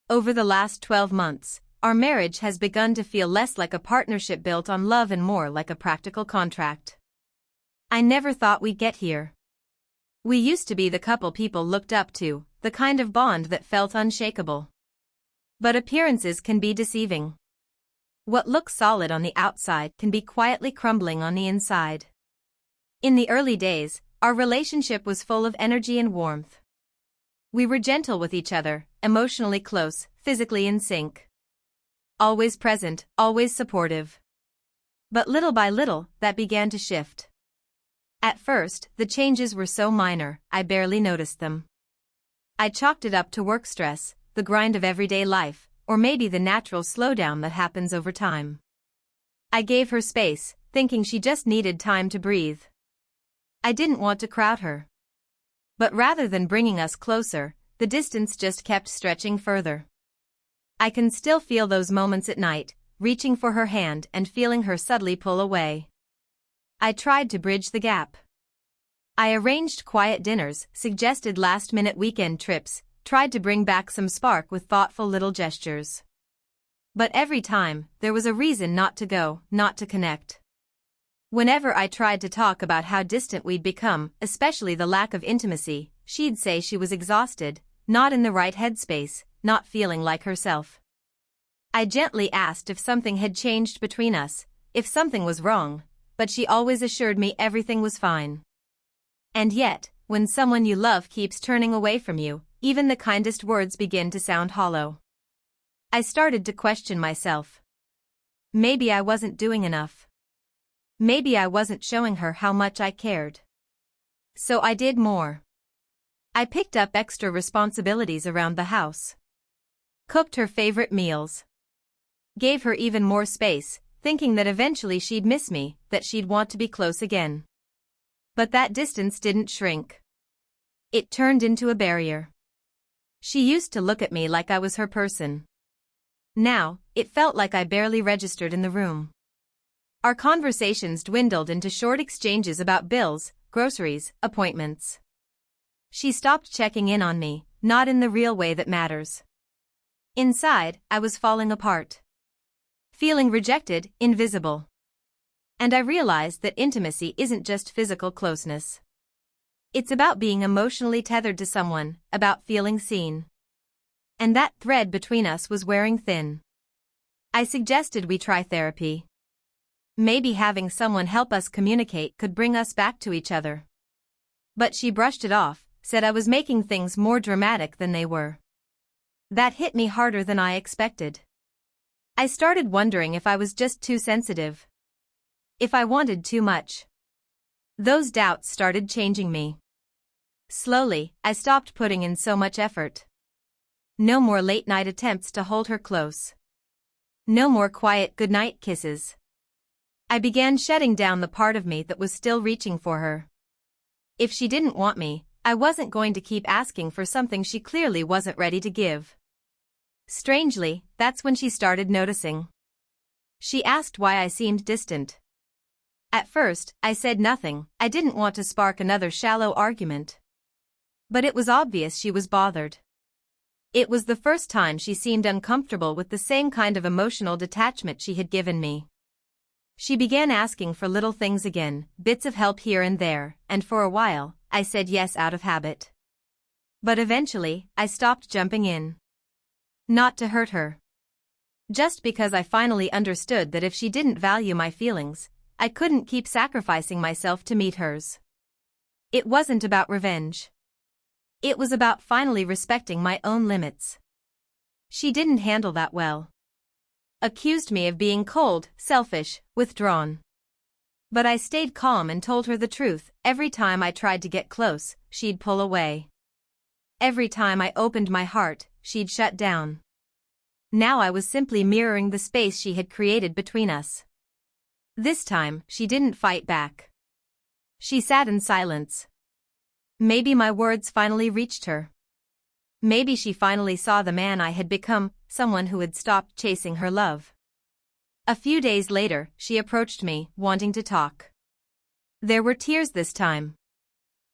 Over the last 12 months, our marriage has begun to feel less like a partnership built on love and more like a practical contract. I never thought we'd get here. We used to be the couple people looked up to, the kind of bond that felt unshakable. But appearances can be deceiving. What looks solid on the outside can be quietly crumbling on the inside. In the early days, our relationship was full of energy and warmth. We were gentle with each other, emotionally close, physically in sync. Always present, always supportive. But little by little, that began to shift. At first, the changes were so minor, I barely noticed them. I chalked it up to work stress, the grind of everyday life, or maybe the natural slowdown that happens over time. I gave her space, thinking she just needed time to breathe. I didn't want to crowd her. But rather than bringing us closer, the distance just kept stretching further. I can still feel those moments at night, reaching for her hand and feeling her subtly pull away. I tried to bridge the gap. I arranged quiet dinners, suggested last-minute weekend trips, tried to bring back some spark with thoughtful little gestures. But every time, there was a reason not to go, not to connect. Whenever I tried to talk about how distant we'd become, especially the lack of intimacy, she'd say she was exhausted, not in the right headspace, not feeling like herself. I gently asked if something had changed between us, if something was wrong, but she always assured me everything was fine. And yet, when someone you love keeps turning away from you, even the kindest words begin to sound hollow. I started to question myself. Maybe I wasn't doing enough. Maybe I wasn't showing her how much I cared. So I did more. I picked up extra responsibilities around the house. Cooked her favorite meals. Gave her even more space, thinking that eventually she'd miss me, that she'd want to be close again. But that distance didn't shrink. It turned into a barrier. She used to look at me like I was her person. Now, it felt like I barely registered in the room. Our conversations dwindled into short exchanges about bills, groceries, appointments. She stopped checking in on me, not in the real way that matters. Inside, I was falling apart. Feeling rejected, invisible. And I realized that intimacy isn't just physical closeness. It's about being emotionally tethered to someone, about feeling seen. And that thread between us was wearing thin. I suggested we try therapy. Maybe having someone help us communicate could bring us back to each other. But she brushed it off, said I was making things more dramatic than they were. That hit me harder than I expected. I started wondering if I was just too sensitive. If I wanted too much. Those doubts started changing me. Slowly, I stopped putting in so much effort. No more late-night attempts to hold her close. No more quiet goodnight kisses. I began shutting down the part of me that was still reaching for her. If she didn't want me, I wasn't going to keep asking for something she clearly wasn't ready to give. Strangely, that's when she started noticing. She asked why I seemed distant. At first, I said nothing, I didn't want to spark another shallow argument. But it was obvious she was bothered. It was the first time she seemed uncomfortable with the same kind of emotional detachment she had given me. She began asking for little things again, bits of help here and there, and for a while, I said yes out of habit. But eventually, I stopped jumping in. Not to hurt her. Just because I finally understood that if she didn't value my feelings, I couldn't keep sacrificing myself to meet hers. It wasn't about revenge. It was about finally respecting my own limits. She didn't handle that well. Accused me of being cold, selfish, withdrawn. But I stayed calm and told her the truth. Every time I tried to get close, she'd pull away. Every time I opened my heart, she'd shut down. Now I was simply mirroring the space she had created between us. This time, she didn't fight back. She sat in silence. Maybe my words finally reached her. Maybe she finally saw the man I had become, someone who had stopped chasing her love. A few days later, she approached me, wanting to talk. There were tears this time.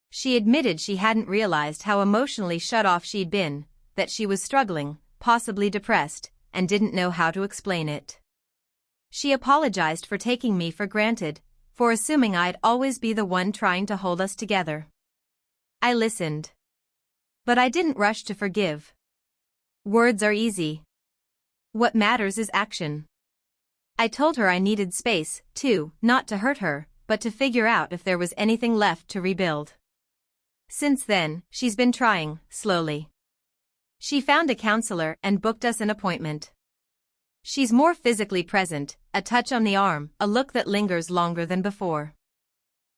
She admitted she hadn't realized how emotionally shut off she'd been, that she was struggling, possibly depressed, and didn't know how to explain it. She apologized for taking me for granted, for assuming I'd always be the one trying to hold us together. I listened. But I didn't rush to forgive. Words are easy. What matters is action. I told her I needed space, too, not to hurt her, but to figure out if there was anything left to rebuild. Since then, she's been trying, slowly. She found a counselor and booked us an appointment. She's more physically present, a touch on the arm, a look that lingers longer than before.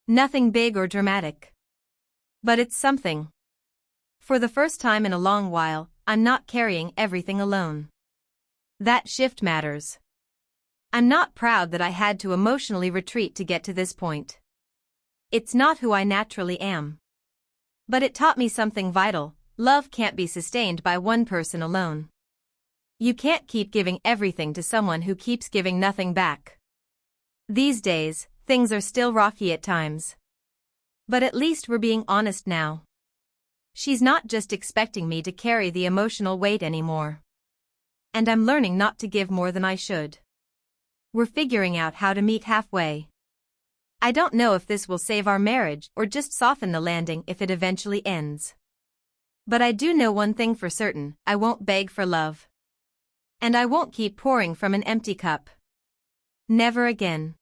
Nothing big or dramatic. But it's something. For the first time in a long while, I'm not carrying everything alone. That shift matters. I'm not proud that I had to emotionally retreat to get to this point. It's not who I naturally am. But it taught me something vital: love can't be sustained by one person alone. You can't keep giving everything to someone who keeps giving nothing back. These days, things are still rocky at times. But at least we're being honest now. She's not just expecting me to carry the emotional weight anymore. And I'm learning not to give more than I should. We're figuring out how to meet halfway. I don't know if this will save our marriage or just soften the landing if it eventually ends. But I do know one thing for certain: I won't beg for love. And I won't keep pouring from an empty cup. Never again.